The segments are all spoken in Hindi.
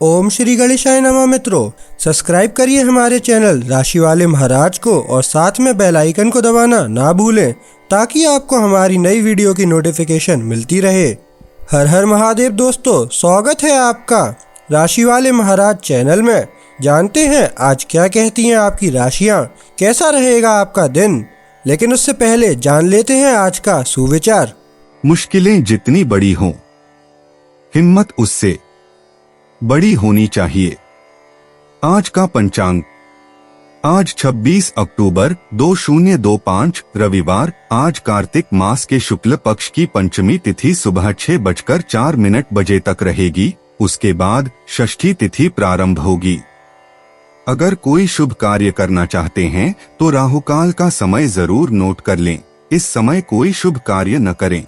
ओम श्री गणेशाय नमः। मित्रों, सब्सक्राइब करिए हमारे चैनल राशि वाले महाराज को और साथ में बेल आइकन को दबाना ना भूलें ताकि आपको हमारी नई वीडियो की नोटिफिकेशन मिलती रहे। हर हर महादेव दोस्तों, स्वागत है आपका राशि वाले महाराज चैनल में। जानते हैं आज क्या कहती हैं आपकी राशियां, कैसा रहेगा आपका दिन। लेकिन उससे पहले जान लेते हैं आज का सुविचार। मुश्किलें जितनी बड़ी हों, हिम्मत उससे बड़ी होनी चाहिए। आज का पंचांग, आज 26 अक्टूबर 2025 रविवार। आज कार्तिक मास के शुक्ल पक्ष की पंचमी तिथि सुबह 6:04 तक रहेगी। उसके बाद षष्ठी तिथि प्रारंभ होगी। अगर कोई शुभ कार्य करना चाहते हैं तो राहुकाल का समय जरूर नोट कर लें। इस समय कोई शुभ कार्य न करें।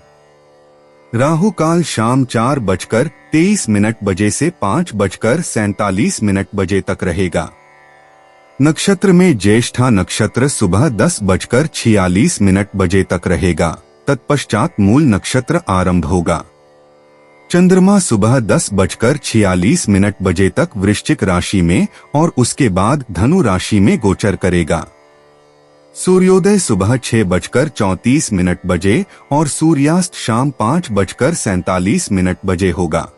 राहु काल शाम 4:23 से 5:47 तक रहेगा। नक्षत्र में ज्येष्ठा नक्षत्र सुबह 10:46 तक रहेगा। तत्पश्चात मूल नक्षत्र आरंभ होगा। चंद्रमा सुबह 10:46 तक वृश्चिक राशि में और उसके बाद धनु राशि में गोचर करेगा। सूर्योदय सुबह 6:34 और सूर्यास्त शाम 5:47 होगा।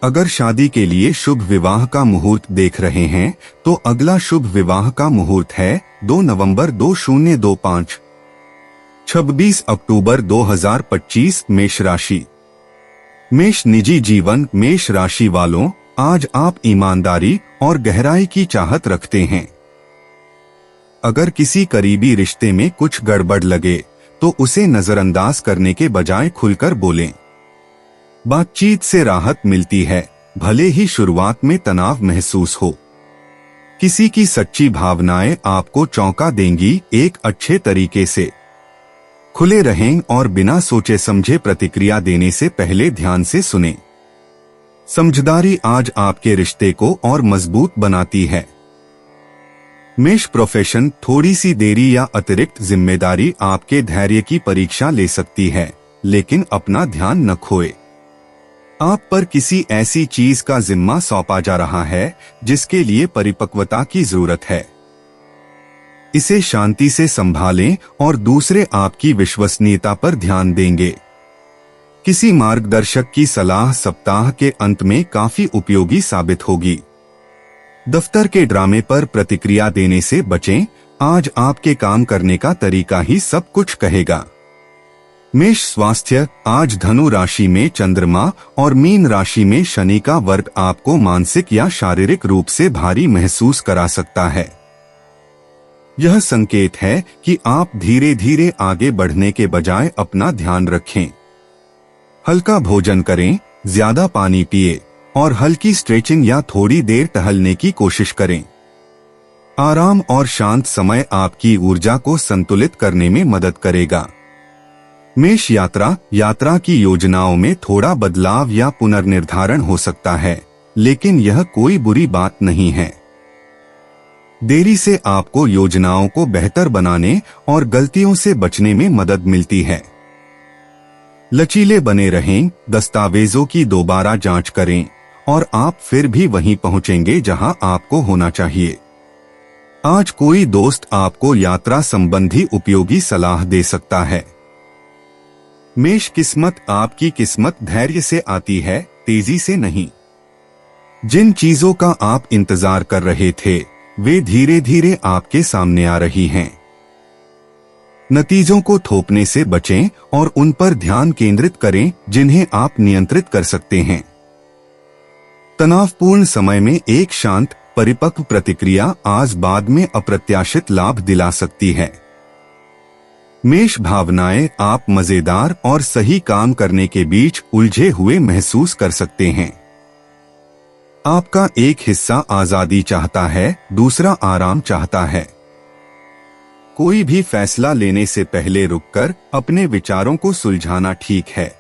अगर शादी के लिए शुभ विवाह का मुहूर्त देख रहे हैं तो अगला शुभ विवाह का मुहूर्त है 2 नवंबर 2025। 26 अक्टूबर 2025 मेष राशि। मेष निजी जीवन। मेष राशि वालों, आज आप ईमानदारी और गहराई की चाहत रखते हैं। अगर किसी करीबी रिश्ते में कुछ गड़बड़ लगे तो उसे नजरअंदाज करने के बजाय खुलकर बोलें। बातचीत से राहत मिलती है, भले ही शुरुआत में तनाव महसूस हो। किसी की सच्ची भावनाएं आपको चौंका देंगी। एक अच्छे तरीके से खुले रहें और बिना सोचे समझे प्रतिक्रिया देने से पहले ध्यान से सुनें। समझदारी आज आपके रिश्ते को और मजबूत बनाती है। मेष प्रोफेशन। थोड़ी सी देरी या अतिरिक्त जिम्मेदारी आपके धैर्य की परीक्षा ले सकती है, लेकिन अपना ध्यान न खोए। आप पर किसी ऐसी चीज का जिम्मा सौंपा जा रहा है जिसके लिए परिपक्वता की जरूरत है। इसे शांति से संभालें और दूसरे आपकी विश्वसनीयता पर ध्यान देंगे। किसी मार्गदर्शक की सलाह सप्ताह के अंत में काफी उपयोगी साबित होगी। दफ्तर के ड्रामे पर प्रतिक्रिया देने से बचें। आज आपके काम करने का तरीका ही सब कुछ कहेगा। मेष स्वास्थ्य। आज धनु राशि में चंद्रमा और मीन राशि में शनि का वर्ग आपको मानसिक या शारीरिक रूप से भारी महसूस करा सकता है। यह संकेत है कि आप धीरे धीरे आगे बढ़ने के बजाय अपना ध्यान रखें। हल्का भोजन करें, ज्यादा पानी पिए और हल्की स्ट्रेचिंग या थोड़ी देर टहलने की कोशिश करें। आराम और शांत समय आपकी ऊर्जा को संतुलित करने में मदद करेगा। मेष यात्रा की योजनाओं में थोड़ा बदलाव या पुनर्निर्धारण हो सकता है, लेकिन यह कोई बुरी बात नहीं है। देरी से आपको योजनाओं को बेहतर बनाने और गलतियों से बचने में मदद मिलती है। लचीले बने रहें, दस्तावेजों की दोबारा जांच करें और आप फिर भी वहीं पहुंचेंगे जहां आपको होना चाहिए। आज कोई दोस्त आपको यात्रा संबंधी उपयोगी सलाह दे सकता है। मेष किस्मत। आपकी किस्मत धैर्य से आती है, तेजी से नहीं। जिन चीजों का आप इंतजार कर रहे थे वे धीरे धीरे आपके सामने आ रही हैं। नतीजों को थोपने से बचें और उन पर ध्यान केंद्रित करें जिन्हें आप नियंत्रित कर सकते हैं। तनावपूर्ण समय में एक शांत परिपक्व प्रतिक्रिया आज बाद में अप्रत्याशित लाभ दिला सकती है। मेष भावनाएं। आप मजेदार और सही काम करने के बीच उलझे हुए महसूस कर सकते हैं। आपका एक हिस्सा आजादी चाहता है, दूसरा आराम चाहता है। कोई भी फैसला लेने से पहले रुककर अपने विचारों को सुलझाना ठीक है।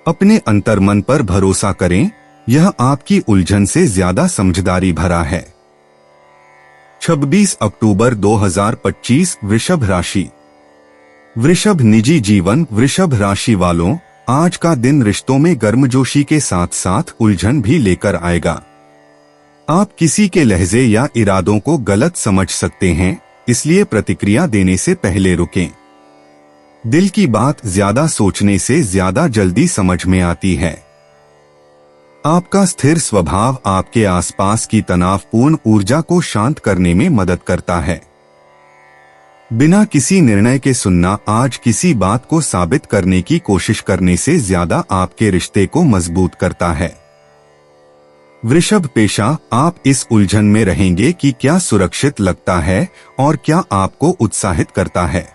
अपने अंतर्मन पर भरोसा करें, यह आपकी उलझन से ज्यादा समझदारी भरा है। 26 अक्टूबर 2025 वृषभ राशि। वृषभ निजी जीवन। वृषभ राशि वालों, आज का दिन रिश्तों में गर्मजोशी के साथ साथ उलझन भी लेकर आएगा। आप किसी के लहजे या इरादों को गलत समझ सकते हैं, इसलिए प्रतिक्रिया देने से पहले रुकें। दिल की बात ज्यादा सोचने से ज्यादा जल्दी समझ में आती है। आपका स्थिर स्वभाव आपके आसपास की तनावपूर्ण ऊर्जा को शांत करने में मदद करता है। बिना किसी निर्णय के सुनना आज किसी बात को साबित करने की कोशिश करने से ज्यादा आपके रिश्ते को मजबूत करता है। वृषभ पेशा, आप इस उलझन में रहेंगे कि क्या सुरक्षित लगता है और क्या आपको उत्साहित करता है।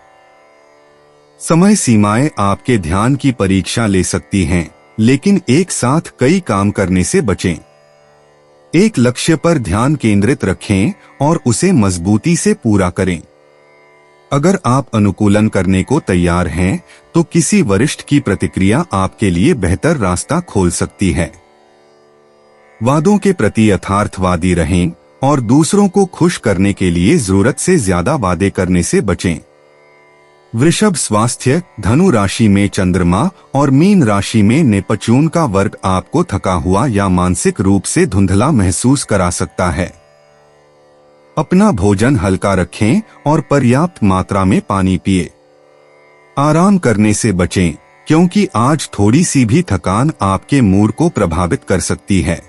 समय सीमाएं आपके ध्यान की परीक्षा ले सकती हैं, लेकिन एक साथ कई काम करने से बचें। एक लक्ष्य पर ध्यान केंद्रित रखें और उसे मजबूती से पूरा करें। अगर आप अनुकूलन करने को तैयार हैं, तो किसी वरिष्ठ की प्रतिक्रिया आपके लिए बेहतर रास्ता खोल सकती है। वादों के प्रति यथार्थवादी रहें और दूसरों को खुश करने के लिए जरूरत से ज्यादा वादे करने से बचें। वृषभ स्वास्थ्य, धनु राशि में चंद्रमा और मीन राशि में नेपच्यून का वर्ग आपको थका हुआ या मानसिक रूप से धुंधला महसूस करा सकता है। अपना भोजन हल्का रखें और पर्याप्त मात्रा में पानी पिए। आराम करने से बचें, क्योंकि आज थोड़ी सी भी थकान आपके मूड को प्रभावित कर सकती है।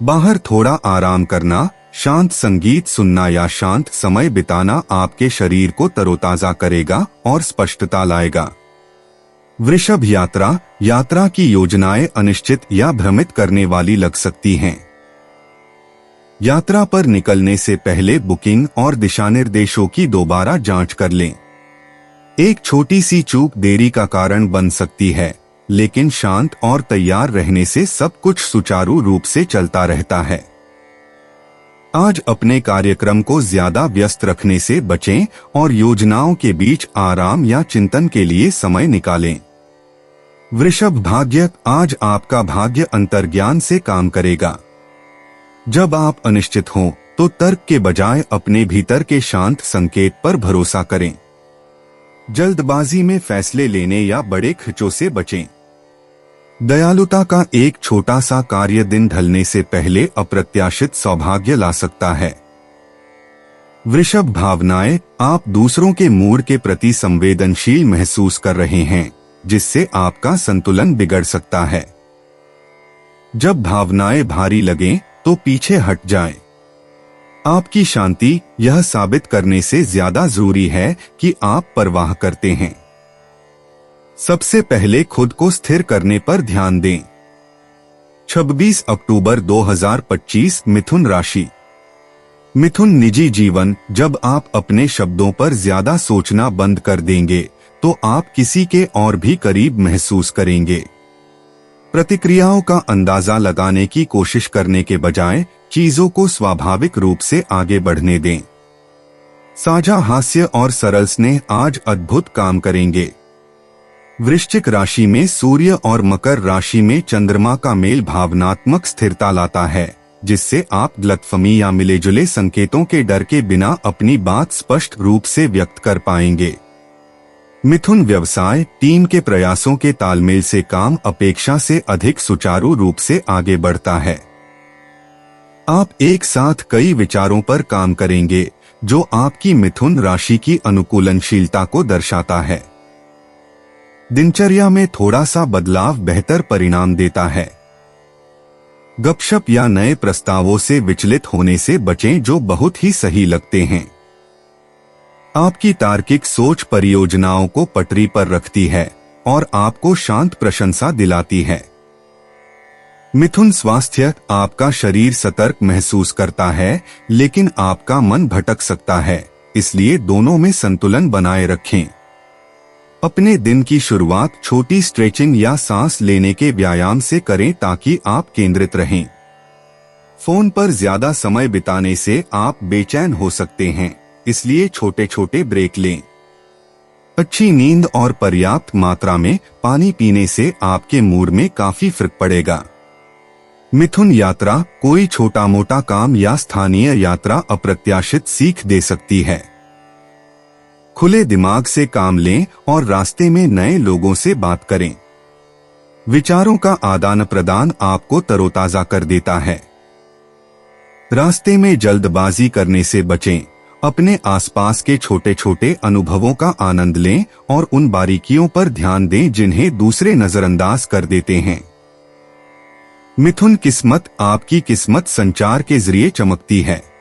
बाहर थोड़ा आराम करना, शांत संगीत सुनना या शांत समय बिताना आपके शरीर को तरोताजा करेगा और स्पष्टता लाएगा। वृषभ यात्रा की योजनाएं अनिश्चित या भ्रमित करने वाली लग सकती हैं। यात्रा पर निकलने से पहले बुकिंग और दिशानिर्देशों की दोबारा जांच कर लें। एक छोटी सी चूक देरी का कारण बन सकती है, लेकिन शांत और तैयार रहने से सब कुछ सुचारू रूप से चलता रहता है। आज अपने कार्यक्रम को ज्यादा व्यस्त रखने से बचें और योजनाओं के बीच आराम या चिंतन के लिए समय निकालें। वृषभ भाग्य, आज आपका भाग्य अंतर्ज्ञान से काम करेगा। जब आप अनिश्चित हों, तो तर्क के बजाय अपने भीतर के शांत संकेत पर भरोसा करें। जल्दबाजी में फैसले लेने या बड़े खर्चों से बचें। दयालुता का एक छोटा सा कार्य दिन ढलने से पहले अप्रत्याशित सौभाग्य ला सकता है। वृषभ भावनाएं, आप दूसरों के मूड के प्रति संवेदनशील महसूस कर रहे हैं, जिससे आपका संतुलन बिगड़ सकता है। जब भावनाएं भारी लगें, तो पीछे हट जाएं। आपकी शांति यह साबित करने से ज्यादा जरूरी है कि आप परवाह करते हैं। सबसे पहले खुद को स्थिर करने पर ध्यान दें। 26 अक्टूबर 2025 मिथुन राशि। मिथुन निजी जीवन, जब आप अपने शब्दों पर ज्यादा सोचना बंद कर देंगे, तो आप किसी के और भी करीब महसूस करेंगे। प्रतिक्रियाओं का अंदाजा लगाने की कोशिश करने के बजाय चीजों को स्वाभाविक रूप से आगे बढ़ने दें। साझा हास्य और सरल स्नेह आज अद्भुत काम करेंगे। वृश्चिक राशि में सूर्य और मकर राशि में चंद्रमा का मेल भावनात्मक स्थिरता लाता है, जिससे आप गलतफहमी या मिले-जुले संकेतों के डर के बिना अपनी बात स्पष्ट रूप से व्यक्त कर पाएंगे। मिथुन व्यवसाय, टीम के प्रयासों के तालमेल से काम अपेक्षा से अधिक सुचारू रूप से आगे बढ़ता है। आप एक साथ कई विचारों पर काम करेंगे, जो आपकी मिथुन राशि की अनुकूलनशीलता को दर्शाता है। दिनचर्या में थोड़ा सा बदलाव बेहतर परिणाम देता है। गपशप या नए प्रस्तावों से विचलित होने से बचें जो बहुत ही सही लगते हैं। आपकी तार्किक सोच परियोजनाओं को पटरी पर रखती है और आपको शांत प्रशंसा दिलाती है। मिथुन स्वास्थ्य, आपका शरीर सतर्क महसूस करता है, लेकिन आपका मन भटक सकता है, इसलिए दोनों में संतुलन बनाए रखें। अपने दिन की शुरुआत छोटी स्ट्रेचिंग या सांस लेने के व्यायाम से करें ताकि आप केंद्रित रहें। फोन पर ज्यादा समय बिताने से आप बेचैन हो सकते हैं, इसलिए छोटे छोटे ब्रेक लें। अच्छी नींद और पर्याप्त मात्रा में पानी पीने से आपके मूड में काफी फर्क पड़ेगा। मिथुन यात्रा, कोई छोटा मोटा काम या स्थानीय यात्रा अप्रत्याशित सीख दे सकती है। खुले दिमाग से काम लें और रास्ते में नए लोगों से बात करें। विचारों का आदान प्रदान आपको तरोताजा कर देता है। रास्ते में जल्दबाजी करने से बचें। अपने आसपास के छोटे छोटे अनुभवों का आनंद लें और उन बारीकियों पर ध्यान दें जिन्हें दूसरे नजरअंदाज कर देते हैं। मिथुन किस्मत, आपकी किस्मत संचार के जरिए चमकती है।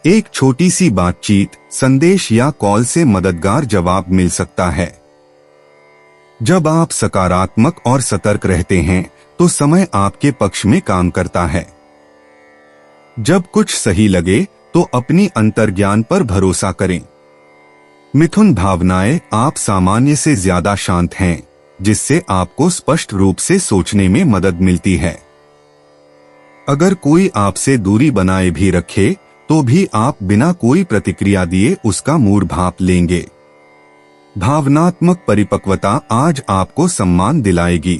एक छोटी सी बातचीत, संदेश या कॉल से मददगार जवाब मिल सकता है। जब आप सकारात्मक और सतर्क रहते हैं तो समय आपके पक्ष में काम करता है। जब कुछ सही लगे तो अपनी अंतर्ज्ञान पर भरोसा करें। मिथुन भावनाएं, आप सामान्य से ज्यादा शांत हैं, जिससे आपको स्पष्ट रूप से सोचने में मदद मिलती है। अगर कोई आपसे दूरी बनाए भी रखे तो भी आप बिना कोई प्रतिक्रिया दिए उसका मूड भांप लेंगे। भावनात्मक परिपक्वता आज आपको सम्मान दिलाएगी।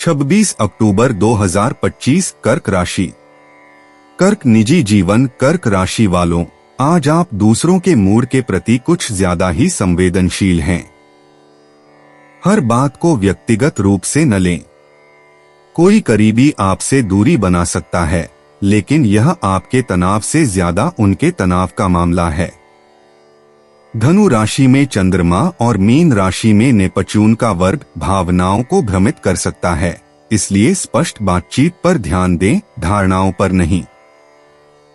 26 अक्टूबर 2025, कर्क राशि। कर्क निजी जीवन। कर्क राशि वालों, आज आप दूसरों के मूड के प्रति कुछ ज्यादा ही संवेदनशील हैं। हर बात को व्यक्तिगत रूप से न लें। कोई करीबी आपसे दूरी बना सकता है, लेकिन यह आपके तनाव से ज्यादा उनके तनाव का मामला है। धनु राशि में चंद्रमा और मीन राशि में नेपच्यून का वर्ग भावनाओं को भ्रमित कर सकता है, इसलिए स्पष्ट बातचीत पर ध्यान दें, धारणाओं पर नहीं।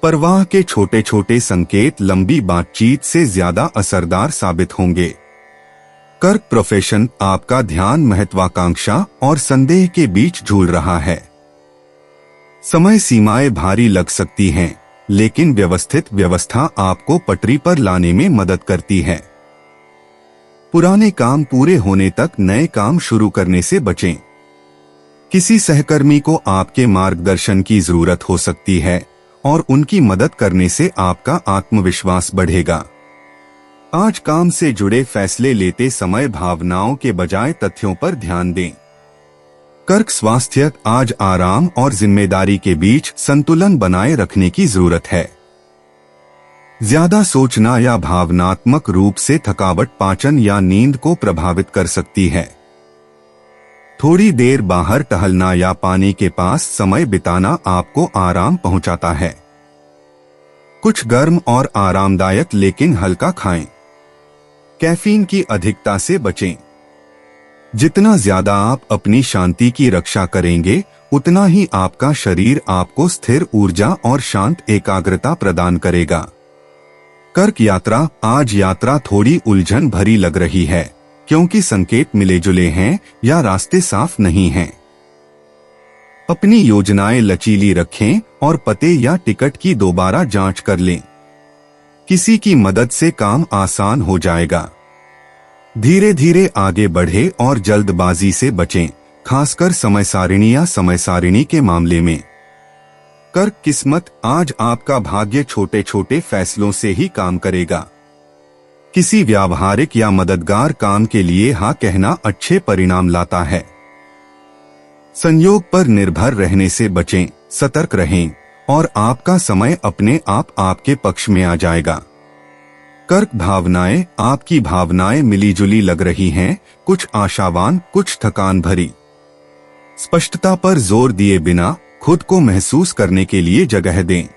परवाह के छोटे छोटे संकेत लंबी बातचीत से ज्यादा असरदार साबित होंगे। कर्क प्रोफेशन, आपका ध्यान महत्वाकांक्षा और संदेह के बीच झूल रहा है। समय सीमाएं भारी लग सकती हैं, लेकिन व्यवस्थित व्यवस्था आपको पटरी पर लाने में मदद करती है। पुराने काम पूरे होने तक नए काम शुरू करने से बचें। किसी सहकर्मी को आपके मार्गदर्शन की जरूरत हो सकती है और उनकी मदद करने से आपका आत्मविश्वास बढ़ेगा। आज काम से जुड़े फैसले लेते समय भावनाओं के बजाय तथ्यों पर ध्यान दें। कर्क स्वास्थ्य, आज आराम और जिम्मेदारी के बीच संतुलन बनाए रखने की जरूरत है। ज्यादा सोचना या भावनात्मक रूप से थकावट पाचन या नींद को प्रभावित कर सकती है। थोड़ी देर बाहर टहलना या पानी के पास समय बिताना आपको आराम पहुंचाता है। कुछ गर्म और आरामदायक लेकिन हल्का खाएं। कैफीन की अधिकता से बचें। जितना ज्यादा आप अपनी शांति की रक्षा करेंगे, उतना ही आपका शरीर आपको स्थिर ऊर्जा और शांत एकाग्रता प्रदान करेगा। कर्क यात्रा, आज यात्रा थोड़ी उलझन भरी लग रही है, क्योंकि संकेत मिले जुले हैं या रास्ते साफ नहीं हैं। अपनी योजनाएं लचीली रखें और पते या टिकट की दोबारा जांच कर लें। किसी की मदद से काम आसान हो जाएगा। धीरे धीरे आगे बढ़े और जल्दबाजी से बचें, खासकर समय सारिणी या समय सारिणी के मामले में। कर्क किस्मत, आज आपका भाग्य छोटे छोटे फैसलों से ही काम करेगा। किसी व्यावहारिक या मददगार काम के लिए हाँ कहना अच्छे परिणाम लाता है। संयोग पर निर्भर रहने से बचें, सतर्क रहें और आपका समय अपने आप आपके पक्ष में आ जाएगा। कर्क भावनाएं, आपकी भावनाएं मिलीजुली लग रही हैं, कुछ आशावान, कुछ थकान भरी। स्पष्टता पर जोर दिए बिना खुद को महसूस करने के लिए जगह दें।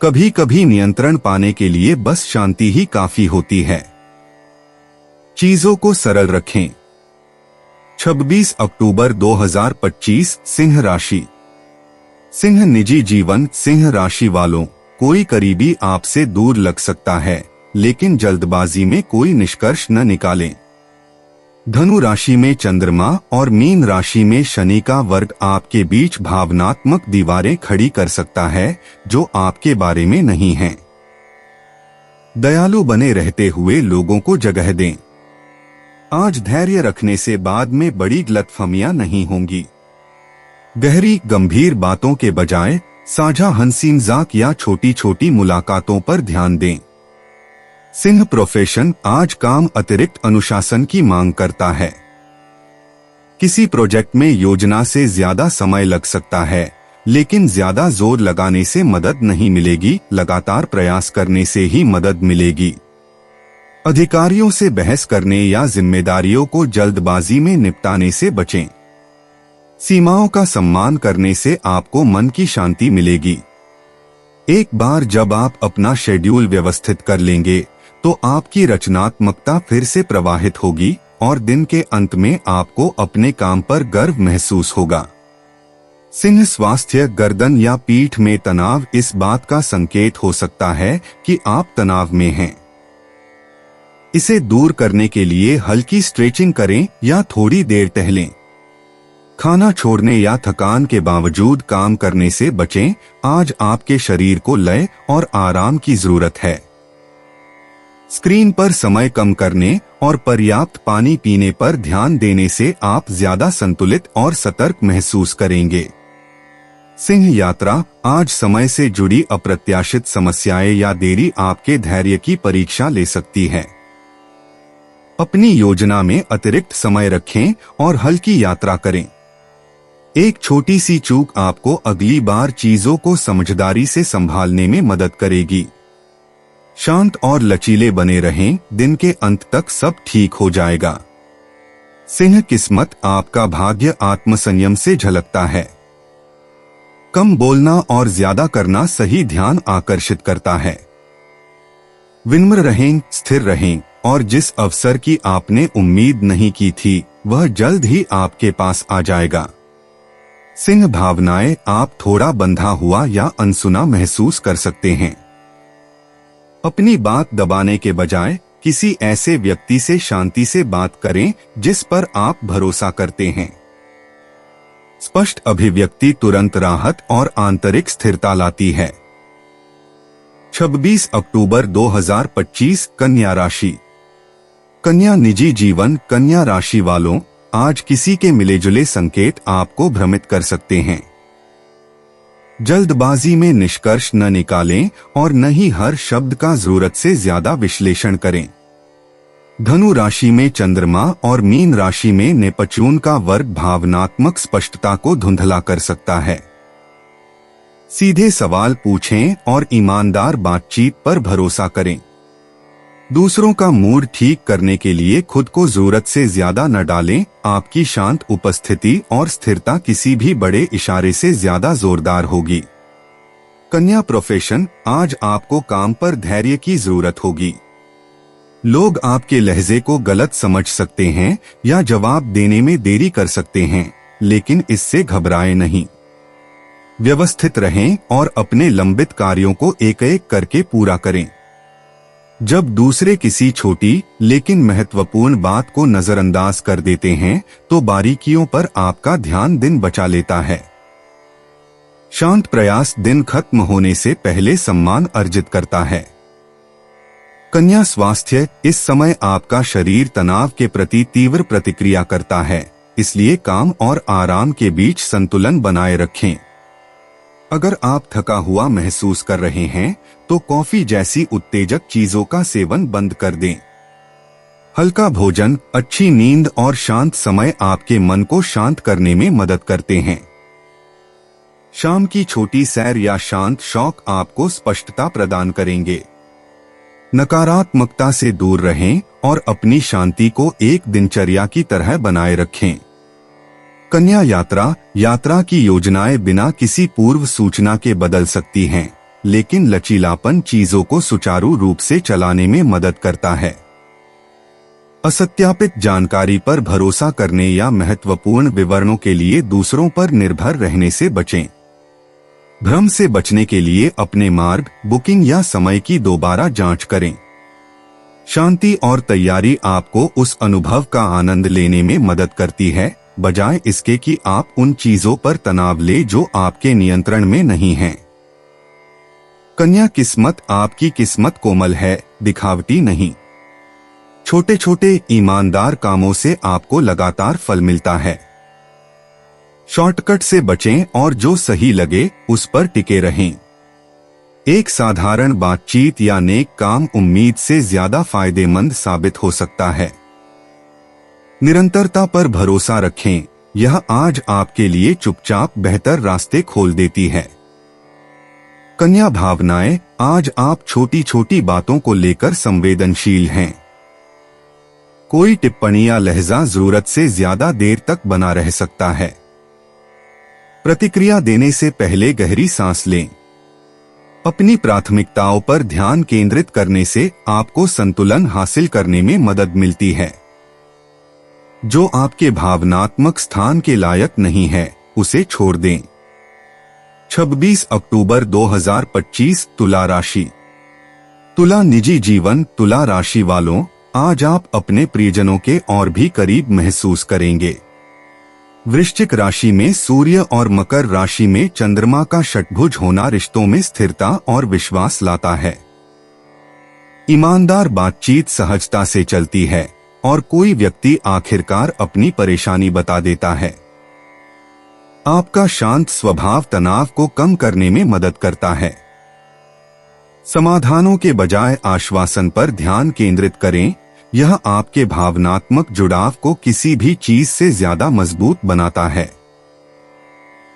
कभी कभी नियंत्रण पाने के लिए बस शांति ही काफी होती है। चीजों को सरल रखें। 26 अक्टूबर 2025, सिंह राशि। सिंह निजी जीवन। सिंह राशि वालों, कोई करीबी आपसे दूर लग सकता है, लेकिन जल्दबाजी में कोई निष्कर्ष न निकालें। धनु राशि में चंद्रमा और मीन राशि में शनि का वर्ग आपके बीच भावनात्मक दीवारें खड़ी कर सकता है जो आपके बारे में नहीं हैं। दयालु बने रहते हुए लोगों को जगह दें। आज धैर्य रखने से बाद में बड़ी गलतफहमियां नहीं होंगी। गहरी गंभीर बातों के बजाय साझा हंसी मजाक या छोटी छोटी मुलाकातों पर ध्यान दें। सिंह प्रोफेशन, आज काम अतिरिक्त अनुशासन की मांग करता है। किसी प्रोजेक्ट में योजना से ज्यादा समय लग सकता है, लेकिन ज्यादा जोर लगाने से मदद नहीं मिलेगी, लगातार प्रयास करने से ही मदद मिलेगी। अधिकारियों से बहस करने या जिम्मेदारियों को जल्दबाजी में निपटाने से बचें। सीमाओं का सम्मान करने से आपको मन की शांति मिलेगी। एक बार जब आप अपना शेड्यूल व्यवस्थित कर लेंगे तो आपकी रचनात्मकता फिर से प्रवाहित होगी और दिन के अंत में आपको अपने काम पर गर्व महसूस होगा। सिंह स्वास्थ्य, गर्दन या पीठ में तनाव इस बात का संकेत हो सकता है कि आप तनाव में हैं। इसे दूर करने के लिए हल्की स्ट्रेचिंग करें या थोड़ी देर टहलें। खाना छोड़ने या थकान के बावजूद काम करने से बचें। आज आपके शरीर को लय और आराम की जरूरत है। स्क्रीन पर समय कम करने और पर्याप्त पानी पीने पर ध्यान देने से आप ज्यादा संतुलित और सतर्क महसूस करेंगे। सिंह यात्रा, आज समय से जुड़ी अप्रत्याशित समस्याएं या देरी आपके धैर्य की परीक्षा ले सकती है। अपनी योजना में अतिरिक्त समय रखें और हल्की यात्रा करें। एक छोटी सी चूक आपको अगली बार चीजों को समझदारी से संभालने में मदद करेगी। शांत और लचीले बने रहें, दिन के अंत तक सब ठीक हो जाएगा। सिंह किस्मत, आपका भाग्य आत्मसंयम से झलकता है। कम बोलना और ज्यादा करना सही ध्यान आकर्षित करता है। विनम्र रहें, स्थिर रहें और जिस अवसर की आपने उम्मीद नहीं की थी वह जल्द ही आपके पास आ जाएगा। सिंह भावनाएं, आप थोड़ा बंधा हुआ या अनसुना महसूस कर सकते हैं। अपनी बात दबाने के बजाय किसी ऐसे व्यक्ति से शांति से बात करें जिस पर आप भरोसा करते हैं। स्पष्ट अभिव्यक्ति तुरंत राहत और आंतरिक स्थिरता लाती है। 26 अक्टूबर 2025, कन्या राशि। कन्या निजी जीवन। कन्या राशि वालों, आज किसी के मिलेजुले संकेत आपको भ्रमित कर सकते हैं। जल्दबाजी में निष्कर्ष न निकालें और न ही हर शब्द का जरूरत से ज्यादा विश्लेषण करें। धनु राशि में चंद्रमा और मीन राशि में नेपच्यून का वर्ग भावनात्मक स्पष्टता को धुंधला कर सकता है। सीधे सवाल पूछें और ईमानदार बातचीत पर भरोसा करें। दूसरों का मूड ठीक करने के लिए खुद को जरूरत से ज्यादा न डालें। आपकी शांत उपस्थिति और स्थिरता किसी भी बड़े इशारे से ज्यादा जोरदार होगी। कन्या प्रोफेशन, आज आपको काम पर धैर्य की जरूरत होगी। लोग आपके लहजे को गलत समझ सकते हैं या जवाब देने में देरी कर सकते हैं, लेकिन इससे घबराएं नहीं। व्यवस्थित रहें और अपने लंबित कार्यों को एक एक करके पूरा करें। जब दूसरे किसी छोटी लेकिन महत्वपूर्ण बात को नजरअंदाज कर देते हैं तो बारीकियों पर आपका ध्यान दिन बचा लेता है। शांत प्रयास दिन खत्म होने से पहले सम्मान अर्जित करता है। कन्या स्वास्थ्य, इस समय आपका शरीर तनाव के प्रति तीव्र प्रतिक्रिया करता है, इसलिए काम और आराम के बीच संतुलन बनाए रखें। अगर आप थका हुआ महसूस कर रहे हैं तो कॉफी जैसी उत्तेजक चीजों का सेवन बंद कर दें। हल्का भोजन, अच्छी नींद और शांत समय आपके मन को शांत करने में मदद करते हैं। शाम की छोटी सैर या शांत शौक आपको स्पष्टता प्रदान करेंगे। नकारात्मकता से दूर रहें और अपनी शांति को एक दिनचर्या की तरह बनाए रखें। कन्या यात्रा की योजनाएं बिना किसी पूर्व सूचना के बदल सकती हैं, लेकिन लचीलापन चीजों को सुचारू रूप से चलाने में मदद करता है। असत्यापित जानकारी पर भरोसा करने या महत्वपूर्ण विवरणों के लिए दूसरों पर निर्भर रहने से बचें। भ्रम से बचने के लिए अपने मार्ग, बुकिंग या समय की दोबारा जांच करें। शांति और तैयारी आपको उस अनुभव का आनंद लेने में मदद करती है, बजाय इसके कि आप उन चीजों पर तनाव ले जो आपके नियंत्रण में नहीं हैं। कन्या किस्मत, आपकी किस्मत कोमल है, दिखावटी नहीं। छोटे छोटे ईमानदार कामों से आपको लगातार फल मिलता है। शॉर्टकट से बचें और जो सही लगे उस पर टिके रहें। एक साधारण बातचीत या नेक काम उम्मीद से ज्यादा फायदेमंद साबित हो सकता है। निरंतरता पर भरोसा रखें, यह आज आपके लिए चुपचाप बेहतर रास्ते खोल देती है। कन्या भावनाएं, आज आप छोटी छोटी बातों को लेकर संवेदनशील हैं, कोई टिप्पणी या लहजा जरूरत से ज्यादा देर तक बना रह सकता है। प्रतिक्रिया देने से पहले गहरी सांस लें। अपनी प्राथमिकताओं पर ध्यान केंद्रित करने से आपको संतुलन हासिल करने में मदद मिलती है। जो आपके भावनात्मक स्थान के लायक नहीं है, उसे छोड़ दें। 26 अक्टूबर 2025 तुला राशि। तुला निजी जीवन। तुला राशि वालों, आज आप अपने प्रियजनों के और भी करीब महसूस करेंगे। वृश्चिक राशि में सूर्य और मकर राशि में चंद्रमा का षटभुज होना रिश्तों में स्थिरता और विश्वास लाता है। ईमानदार बातचीत सहजता से चलती है और कोई व्यक्ति आखिरकार अपनी परेशानी बता देता है। आपका शांत स्वभाव तनाव को कम करने में मदद करता है। समाधानों के बजाय आश्वासन पर ध्यान केंद्रित करें। यह आपके भावनात्मक जुड़ाव को किसी भी चीज से ज्यादा मजबूत बनाता है।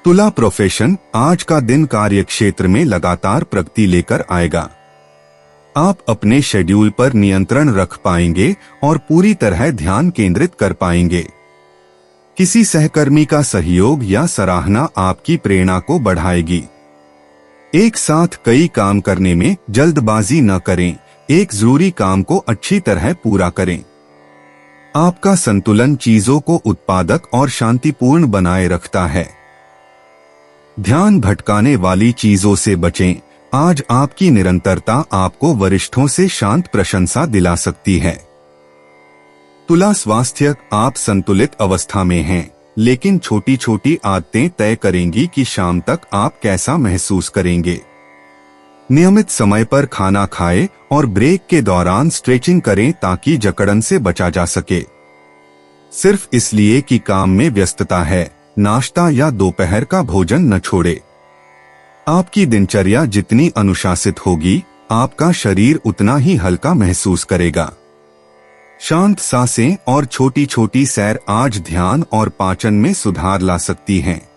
तुला प्रोफेशन। आज का दिन कार्यक्षेत्र में लगातार प्रगति लेकर आएगा। आप अपने शेड्यूल पर नियंत्रण रख पाएंगे और पूरी तरह ध्यान केंद्रित कर पाएंगे। किसी सहकर्मी का सहयोग या सराहना आपकी प्रेरणा को बढ़ाएगी। एक साथ कई काम करने में जल्दबाजी न करें। एक जरूरी काम को अच्छी तरह पूरा करें। आपका संतुलन चीजों को उत्पादक और शांतिपूर्ण बनाए रखता है। ध्यान भटकाने वाली चीजों से बचें। आज आपकी निरंतरता आपको वरिष्ठों से शांत प्रशंसा दिला सकती है। तुला स्वास्थ्य। आप संतुलित अवस्था में हैं, लेकिन छोटी छोटी आदतें तय करेंगी कि शाम तक आप कैसा महसूस करेंगे। नियमित समय पर खाना खाएं और ब्रेक के दौरान स्ट्रेचिंग करें ताकि जकड़न से बचा जा सके। सिर्फ इसलिए कि काम में व्यस्तता है, नाश्ता या दोपहर का भोजन न छोड़े। आपकी दिनचर्या जितनी अनुशासित होगी, आपका शरीर उतना ही हल्का महसूस करेगा। शांत सांसें और छोटी छोटी सैर आज ध्यान और पाचन में सुधार ला सकती हैं।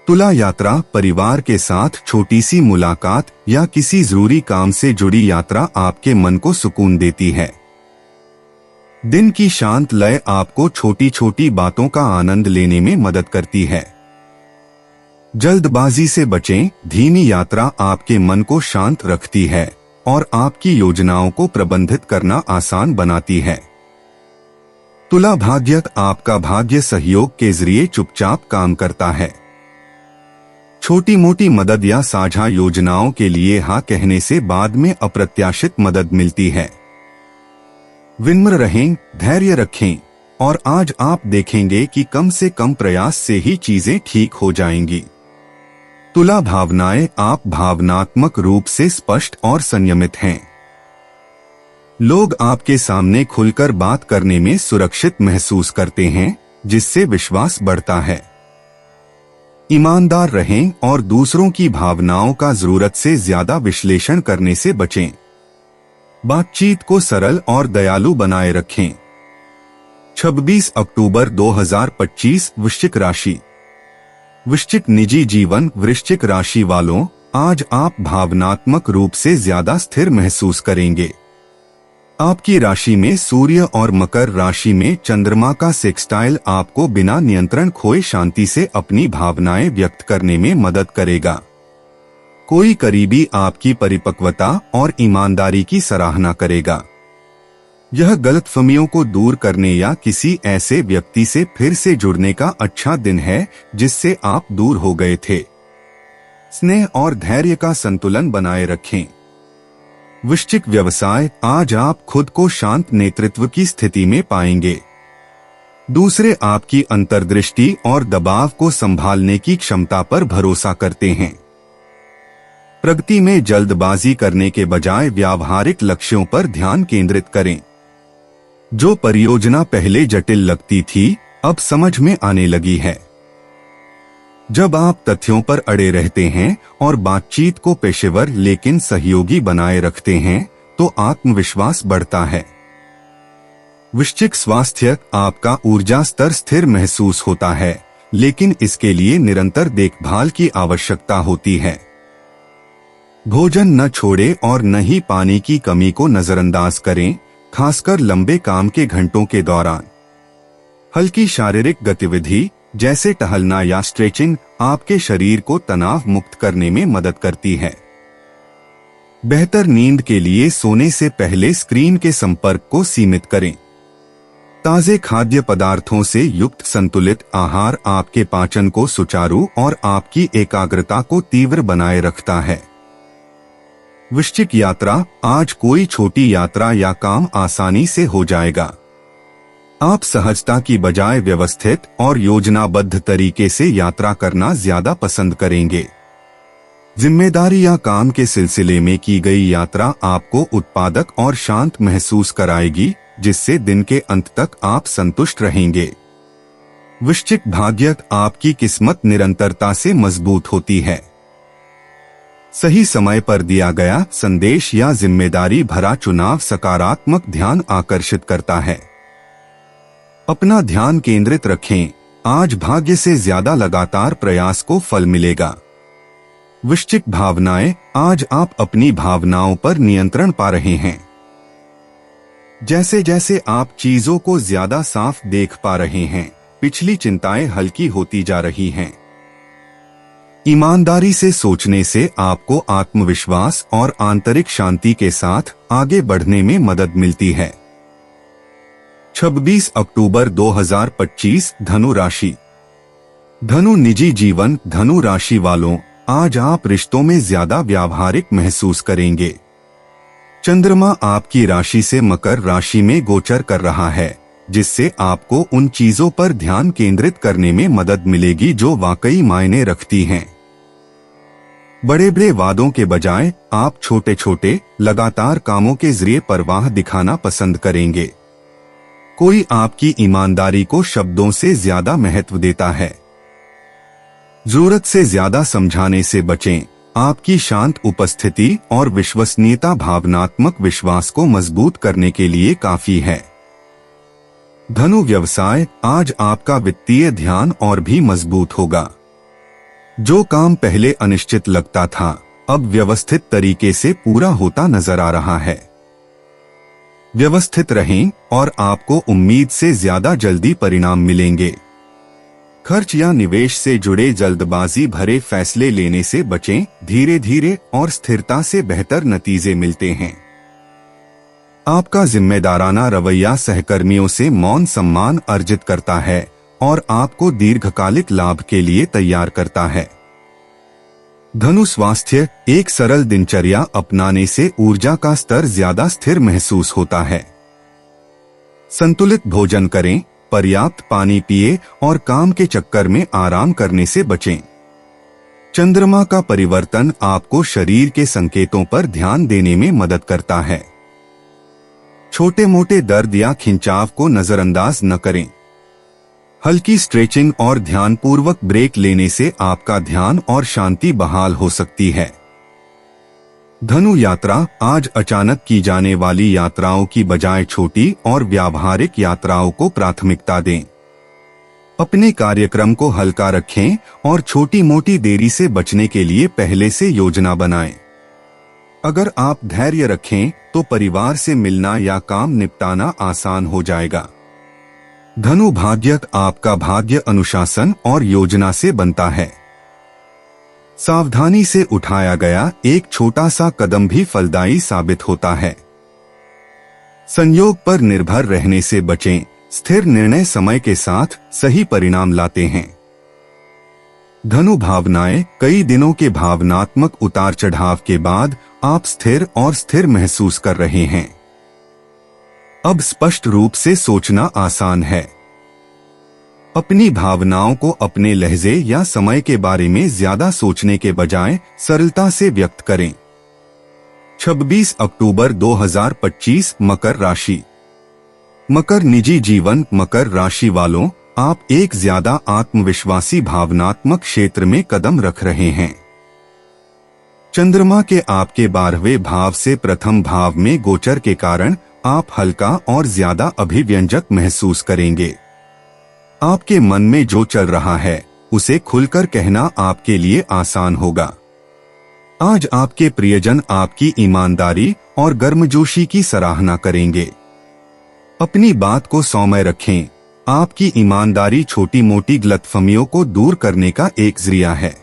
तुला यात्रा। परिवार के साथ छोटी सी मुलाकात या किसी जरूरी काम से जुड़ी यात्रा आपके मन को सुकून देती है। दिन की शांत लय आपको छोटी छोटी बातों का आनंद लेने में मदद करती है। जल्दबाजी से बचें। धीमी यात्रा आपके मन को शांत रखती है और आपकी योजनाओं को प्रबंधित करना आसान बनाती है। तुला भाग्य। आपका भाग्य सहयोग के जरिए चुपचाप काम करता है। छोटी मोटी मदद या साझा योजनाओं के लिए हाँ कहने से बाद में अप्रत्याशित मदद मिलती है। विनम्र रहें, धैर्य रखें और आज आप देखेंगे कि कम से कम प्रयास से ही चीजें ठीक हो जाएंगी। तुला भावनाएं। आप भावनात्मक रूप से स्पष्ट और संयमित हैं। लोग आपके सामने खुलकर बात करने में सुरक्षित महसूस करते हैं, जिससे विश्वास बढ़ता है। ईमानदार रहें और दूसरों की भावनाओं का जरूरत से ज्यादा विश्लेषण करने से बचें। बातचीत को सरल और दयालु बनाए रखें। 26 अक्टूबर 2025 वृश्चिक राशि। वृश्चिक निजी जीवन। वृश्चिक राशि वालों, आज आप भावनात्मक रूप से ज्यादा स्थिर महसूस करेंगे। आपकी राशि में सूर्य और मकर राशि में चंद्रमा का सेक्सटाइल आपको बिना नियंत्रण खोए शांति से अपनी भावनाएं व्यक्त करने में मदद करेगा। कोई करीबी आपकी परिपक्वता और ईमानदारी की सराहना करेगा। यह गलतफहमियों को दूर करने या किसी ऐसे व्यक्ति से फिर से जुड़ने का अच्छा दिन है जिससे आप दूर हो गए थे। स्नेह और धैर्य का संतुलन बनाए रखें। वृश्चिक व्यवसाय। आज आप खुद को शांत नेतृत्व की स्थिति में पाएंगे। दूसरे आपकी अंतर्दृष्टि और दबाव को संभालने की क्षमता पर भरोसा करते हैं। प्रगति में जल्दबाजी करने के बजाय व्यावहारिक लक्ष्यों पर ध्यान केंद्रित करें। जो परियोजना पहले जटिल लगती थी, अब समझ में आने लगी है। जब आप तथ्यों पर अड़े रहते हैं और बातचीत को पेशेवर लेकिन सहयोगी बनाए रखते हैं, तो आत्मविश्वास बढ़ता है। वृश्चिक स्वास्थ्य। आपका ऊर्जा स्तर स्थिर महसूस होता है, लेकिन इसके लिए निरंतर देखभाल की आवश्यकता होती है। भोजन न छोड़ें और न ही पानी की कमी को नजरअंदाज करें। खासकर लंबे काम के घंटों के दौरान। हल्की शारीरिक गतिविधि जैसे टहलना या स्ट्रेचिंग आपके शरीर को तनाव मुक्त करने में मदद करती है। बेहतर नींद के लिए सोने से पहले स्क्रीन के संपर्क को सीमित करें। ताजे खाद्य पदार्थों से युक्त संतुलित आहार आपके पाचन को सुचारू और आपकी एकाग्रता को तीव्र बनाए रखता है। वृश्चिक यात्रा, आज कोई छोटी यात्रा या काम आसानी से हो जाएगा। आप सहजता की बजाय व्यवस्थित और योजनाबद्ध तरीके से यात्रा करना ज्यादा पसंद करेंगे। जिम्मेदारी या काम के सिलसिले में की गई यात्रा आपको उत्पादक और शांत महसूस कराएगी, जिससे दिन के अंत तक आप संतुष्ट रहेंगे। वृश्चिक भाग्य, आपकी किस्मत निरंतरता से मजबूत होती है। सही समय पर दिया गया संदेश या जिम्मेदारी भरा चुनाव सकारात्मक ध्यान आकर्षित करता है। अपना ध्यान केंद्रित रखें, आज भाग्य से ज्यादा लगातार प्रयास को फल मिलेगा। वृश्चिक भावनाएं, आज आप अपनी भावनाओं पर नियंत्रण पा रहे हैं। जैसे जैसे आप चीजों को ज्यादा साफ देख पा रहे हैं, पिछली चिंताएं हल्की होती जा रही हैं। ईमानदारी से सोचने से आपको आत्मविश्वास और आंतरिक शांति के साथ आगे बढ़ने में मदद मिलती है। 26 अक्टूबर 2025, धनु राशि। धनु निजी जीवन, धनु राशि वालों, आज आप रिश्तों में ज्यादा व्यावहारिक महसूस करेंगे। चंद्रमा आपकी राशि से मकर राशि में गोचर कर रहा है, जिससे आपको उन चीजों पर ध्यान केंद्रित करने में मदद मिलेगी जो वाकई मायने रखती हैं। बड़े बड़े वादों के बजाय आप छोटे छोटे लगातार कामों के जरिए परवाह दिखाना पसंद करेंगे। कोई आपकी ईमानदारी को शब्दों से ज्यादा महत्व देता है। जरूरत से ज्यादा समझाने से बचें, आपकी शांत उपस्थिति और विश्वसनीयता भावनात्मक विश्वास को मजबूत करने के लिए काफी है। धनु व्यवसाय, आज आपका वित्तीय ध्यान और भी मजबूत होगा। जो काम पहले अनिश्चित लगता था, अब व्यवस्थित तरीके से पूरा होता नजर आ रहा है। व्यवस्थित रहें और आपको उम्मीद से ज्यादा जल्दी परिणाम मिलेंगे। खर्च या निवेश से जुड़े जल्दबाजी भरे फैसले लेने से बचें, धीरे धीरे और स्थिरता से बेहतर नतीजे मिलते हैं। आपका जिम्मेदाराना रवैया सहकर्मियों से मौन सम्मान अर्जित करता है और आपको दीर्घकालिक लाभ के लिए तैयार करता है। धनु स्वास्थ्य, एक सरल दिनचर्या अपनाने से ऊर्जा का स्तर ज्यादा स्थिर महसूस होता है। संतुलित भोजन करें, पर्याप्त पानी पिए और काम के चक्कर में आराम करने से बचें। चंद्रमा का परिवर्तन आपको शरीर के संकेतों पर ध्यान देने में मदद करता है। छोटे मोटे दर्द या खिंचाव को नजरअंदाज न करें। हल्की स्ट्रेचिंग और ध्यानपूर्वक ब्रेक लेने से आपका ध्यान और शांति बहाल हो सकती है। धनु यात्रा, आज अचानक की जाने वाली यात्राओं की बजाय छोटी और व्यावहारिक यात्राओं को प्राथमिकता दें। अपने कार्यक्रम को हल्का रखें और छोटी मोटी देरी से बचने के लिए पहले से योजना बनाएं। अगर आप धैर्य रखें तो परिवार से मिलना या काम निपटाना आसान हो जाएगा। धनु भाग्य, आपका भाग्य अनुशासन और योजना से बनता है। सावधानी से उठाया गया एक छोटा सा कदम भी फलदायी साबित होता है। संयोग पर निर्भर रहने से बचें, स्थिर निर्णय समय के साथ सही परिणाम लाते हैं। धनु भावनाएं, कई दिनों के भावनात्मक उतार चढ़ाव के बाद आप स्थिर और स्थिर महसूस कर रहे हैं। अब स्पष्ट रूप से सोचना आसान है। अपनी भावनाओं को अपने लहजे या समय के बारे में ज्यादा सोचने के बजाय सरलता से व्यक्त करें। 26 अक्टूबर 2025, मकर राशि। मकर निजी जीवन, मकर राशि वालों, आप एक ज्यादा आत्मविश्वासी भावनात्मक क्षेत्र में कदम रख रहे हैं। चंद्रमा के आपके 12वें भाव से प्रथम भाव में गोचर के कारण आप हल्का और ज्यादा अभिव्यंजक महसूस करेंगे। आपके मन में जो चल रहा है उसे खुलकर कहना आपके लिए आसान होगा। आज आपके प्रियजन आपकी ईमानदारी और गर्मजोशी की सराहना करेंगे। अपनी बात को सौम्य रखें। आपकी ईमानदारी छोटी मोटी गलतफहमियों को दूर करने का एक जरिया है।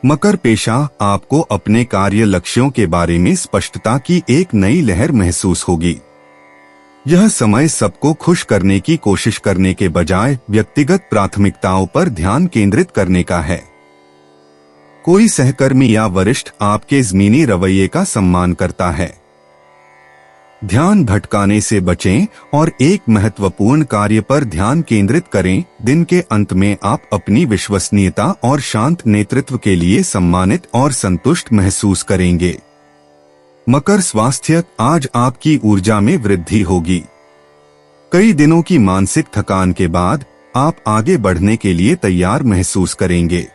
मकर पेशा, आपको अपने कार्य लक्ष्यों के बारे में स्पष्टता की एक नई लहर महसूस होगी। यह समय सबको खुश करने की कोशिश करने के बजाय व्यक्तिगत प्राथमिकताओं पर ध्यान केंद्रित करने का है। कोई सहकर्मी या वरिष्ठ आपके ज़मीनी रवैये का सम्मान करता है। ध्यान भटकाने से बचें और एक महत्वपूर्ण कार्य पर ध्यान केंद्रित करें। दिन के अंत में आप अपनी विश्वसनीयता और शांत नेतृत्व के लिए सम्मानित और संतुष्ट महसूस करेंगे। मकर स्वास्थ्य, आज आपकी ऊर्जा में वृद्धि होगी। कई दिनों की मानसिक थकान के बाद आप आगे बढ़ने के लिए तैयार महसूस करेंगे।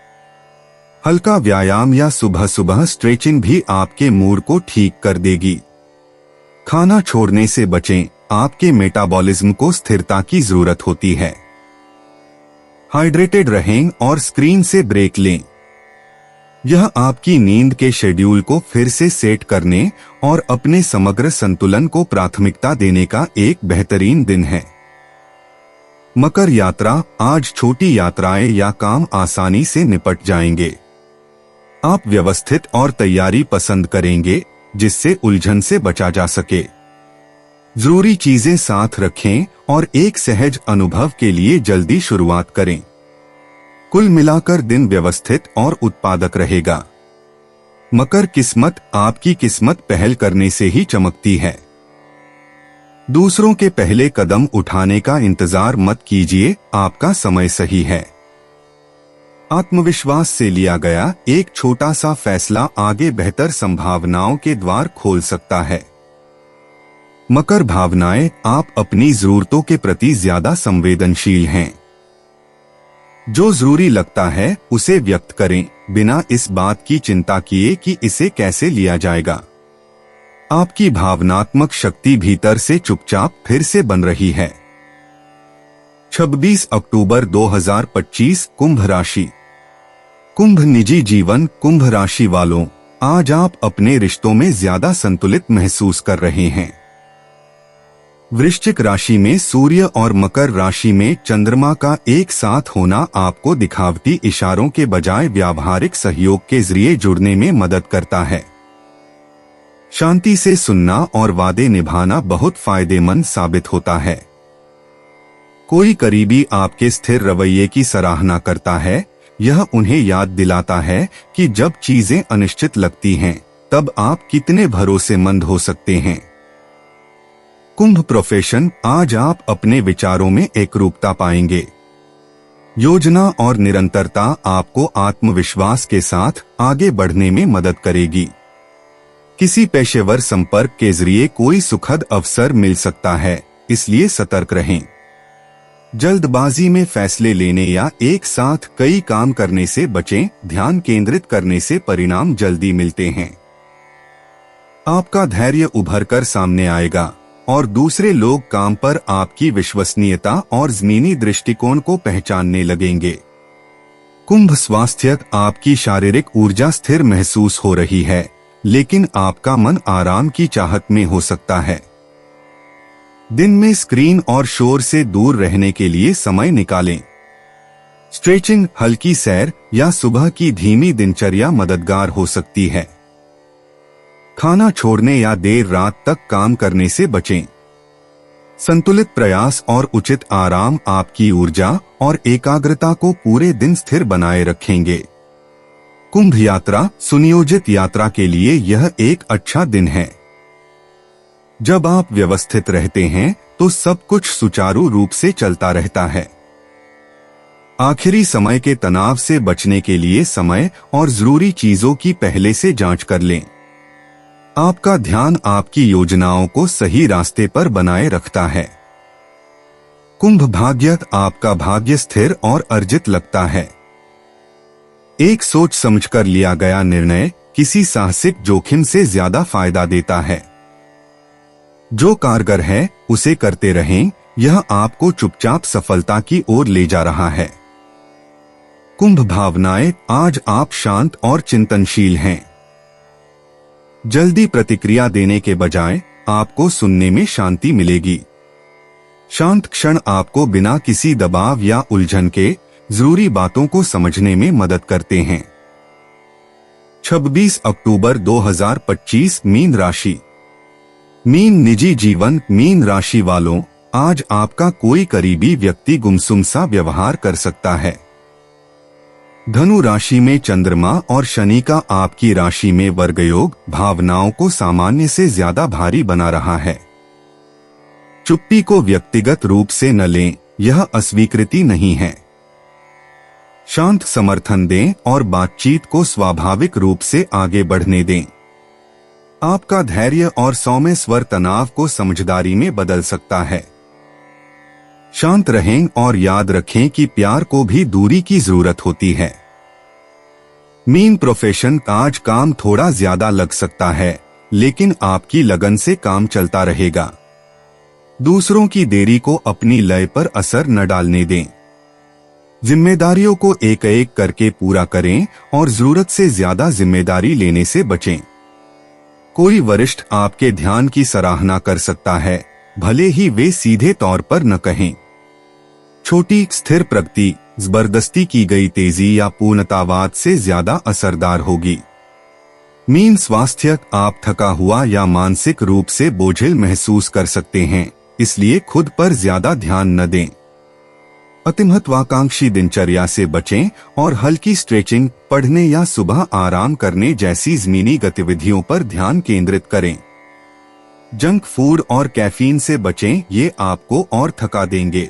हल्का व्यायाम या सुबह सुबह स्ट्रेचिंग भी आपके मूड को ठीक कर देगी। खाना छोड़ने से बचें, आपके मेटाबॉलिज्म को स्थिरता की जरूरत होती है। हाइड्रेटेड रहें और स्क्रीन से ब्रेक लें। यह आपकी नींद के शेड्यूल को फिर से सेट करने और अपने समग्र संतुलन को प्राथमिकता देने का एक बेहतरीन दिन है। मकर यात्रा, आज छोटी यात्राएं या काम आसानी से निपट जाएंगे। आप व्यवस्थित और तैयारी पसंद करेंगे जिससे उलझन से बचा जा सके। जरूरी चीजें साथ रखें और एक सहज अनुभव के लिए जल्दी शुरुआत करें। कुल मिलाकर दिन व्यवस्थित और उत्पादक रहेगा। मकर किस्मत, आपकी किस्मत पहल करने से ही चमकती है। दूसरों के पहले कदम उठाने का इंतजार मत कीजिए, आपका समय सही है। आत्मविश्वास से लिया गया एक छोटा सा फैसला आगे बेहतर संभावनाओं के द्वार खोल सकता है। मकर भावनाएं, आप अपनी जरूरतों के प्रति ज्यादा संवेदनशील हैं। जो जरूरी लगता है उसे व्यक्त करें, बिना इस बात की चिंता किए कि इसे कैसे लिया जाएगा। आपकी भावनात्मक शक्ति भीतर से चुपचाप फिर से बन रही है। 26 अक्टूबर 2025, कुंभ राशि। कुंभ निजी जीवन, कुंभ राशि वालों, आज आप अपने रिश्तों में ज्यादा संतुलित महसूस कर रहे हैं। वृश्चिक राशि में सूर्य और मकर राशि में चंद्रमा का एक साथ होना आपको दिखावटी इशारों के बजाय व्यावहारिक सहयोग के जरिए जुड़ने में मदद करता है। शांति से सुनना और वादे निभाना बहुत फायदेमंद साबित होता है। कोई करीबी आपके स्थिर रवैये की सराहना करता है। यह उन्हें याद दिलाता है कि जब चीजें अनिश्चित लगती हैं, तब आप कितने भरोसेमंद हो सकते हैं। कुंभ प्रोफेशन, आज आप अपने विचारों में एकरूपता पाएंगे। योजना और निरंतरता आपको आत्मविश्वास के साथ आगे बढ़ने में मदद करेगी। किसी पेशेवर संपर्क के जरिए कोई सुखद अवसर मिल सकता है, इसलिए सतर्क रहें। जल्दबाजी में फैसले लेने या एक साथ कई काम करने से बचें। ध्यान केंद्रित करने से परिणाम जल्दी मिलते हैं। आपका धैर्य उभर कर सामने आएगा और दूसरे लोग काम पर आपकी विश्वसनीयता और ज़मीनी दृष्टिकोण को पहचानने लगेंगे। कुंभ स्वास्थ्य, आपकी शारीरिक ऊर्जा स्थिर महसूस हो रही है, लेकिन आपका मन आराम की चाहत में हो सकता है। दिन में स्क्रीन और शोर से दूर रहने के लिए समय निकालें। स्ट्रेचिंग, हल्की सैर या सुबह की धीमी दिनचर्या मददगार हो सकती है। खाना छोड़ने या देर रात तक काम करने से बचें। संतुलित प्रयास और उचित आराम आपकी ऊर्जा और एकाग्रता को पूरे दिन स्थिर बनाए रखेंगे। कुंभ यात्रा, सुनियोजित यात्रा के लिए यह एक अच्छा दिन है। जब आप व्यवस्थित रहते हैं तो सब कुछ सुचारू रूप से चलता रहता है। आखिरी समय के तनाव से बचने के लिए समय और जरूरी चीजों की पहले से जांच कर लें। आपका ध्यान आपकी योजनाओं को सही रास्ते पर बनाए रखता है। कुंभ भाग्य, आपका भाग्य स्थिर और अर्जित लगता है। एक सोच समझकर लिया गया निर्णय किसी साहसिक जोखिम से ज्यादा फायदा देता है। जो कारगर है उसे करते रहें, यह आपको चुपचाप सफलता की ओर ले जा रहा है। कुंभ भावनाएं, आज आप शांत और चिंतनशील हैं। जल्दी प्रतिक्रिया देने के बजाय आपको सुनने में शांति मिलेगी। शांत क्षण आपको बिना किसी दबाव या उलझन के जरूरी बातों को समझने में मदद करते हैं। 26 अक्टूबर 2025 मीन राशि। मीन निजी जीवन। मीन राशि वालों, आज आपका कोई करीबी व्यक्ति गुमसुम सा व्यवहार कर सकता है। धनु राशि में चंद्रमा और शनि का आपकी राशि में वर्ग योग भावनाओं को सामान्य से ज्यादा भारी बना रहा है। चुप्पी को व्यक्तिगत रूप से न लें, यह अस्वीकृति नहीं है। शांत समर्थन दें और बातचीत को स्वाभाविक रूप से आगे बढ़ने दें। आपका धैर्य और सौम्य स्वर तनाव को समझदारी में बदल सकता है। शांत रहें और याद रखें कि प्यार को भी दूरी की जरूरत होती है। Mean profession. आज काम थोड़ा ज्यादा लग सकता है, लेकिन आपकी लगन से काम चलता रहेगा। दूसरों की देरी को अपनी लय पर असर न डालने दें। जिम्मेदारियों को एक एक करके पूरा करें और जरूरत से ज्यादा जिम्मेदारी लेने से बचें। कोई वरिष्ठ आपके ध्यान की सराहना कर सकता है, भले ही वे सीधे तौर पर न कहें। छोटी स्थिर प्रगति जबरदस्ती की गई तेजी या पूर्णतावाद से ज्यादा असरदार होगी। मीन स्वास्थ्य। आप थका हुआ या मानसिक रूप से बोझिल महसूस कर सकते हैं, इसलिए खुद पर ज्यादा ध्यान न दें। अतिमहत्वाकांक्षी दिनचर्या से बचें और हल्की स्ट्रेचिंग, पढ़ने या सुबह आराम करने जैसी जमीनी गतिविधियों पर ध्यान केंद्रित करें। जंक फूड और कैफीन से बचें, ये आपको और थका देंगे।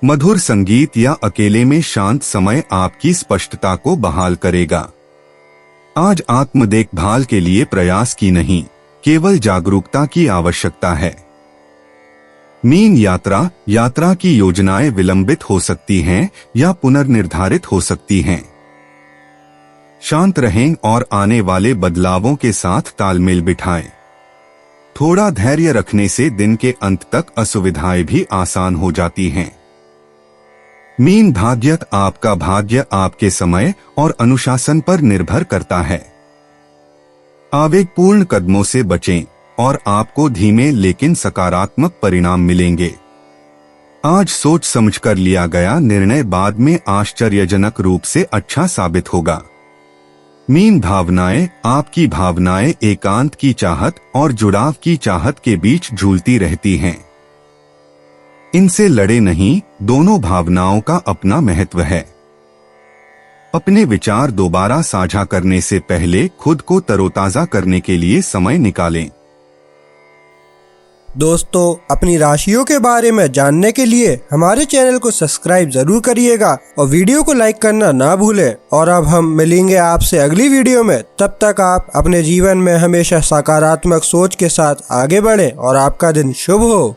मधुर संगीत या अकेले में शांत समय आपकी स्पष्टता को बहाल करेगा। आज आत्म देखभाल के लिए प्रयास की नहीं, केवल जागरूकता की आवश्यकता है। मीन यात्रा। यात्रा की योजनाएं विलंबित हो सकती हैं या पुनर्निर्धारित हो सकती हैं। शांत रहें और आने वाले बदलावों के साथ तालमेल बिठाएं। थोड़ा धैर्य रखने से दिन के अंत तक असुविधाएं भी आसान हो जाती हैं। मीन भाग्य। आपका भाग्य आपके समय और अनुशासन पर निर्भर करता है। आवेगपूर्ण कदमों से बचें और आपको धीमे लेकिन सकारात्मक परिणाम मिलेंगे। आज सोच समझकर लिया गया निर्णय बाद में आश्चर्यजनक रूप से अच्छा साबित होगा। मीन भावनाएं। आपकी भावनाएं एकांत की चाहत और जुड़ाव की चाहत के बीच झूलती रहती हैं। इनसे लड़े नहीं, दोनों भावनाओं का अपना महत्व है। अपने विचार दोबारा साझा करने से पहले खुद को तरोताजा करने के लिए समय निकालें। दोस्तों, अपनी राशियों के बारे में जानने के लिए हमारे चैनल को सब्सक्राइब जरूर करिएगा और वीडियो को लाइक करना ना भूलें। और अब हम मिलेंगे आपसे अगली वीडियो में। तब तक आप अपने जीवन में हमेशा सकारात्मक सोच के साथ आगे बढ़ें और आपका दिन शुभ हो।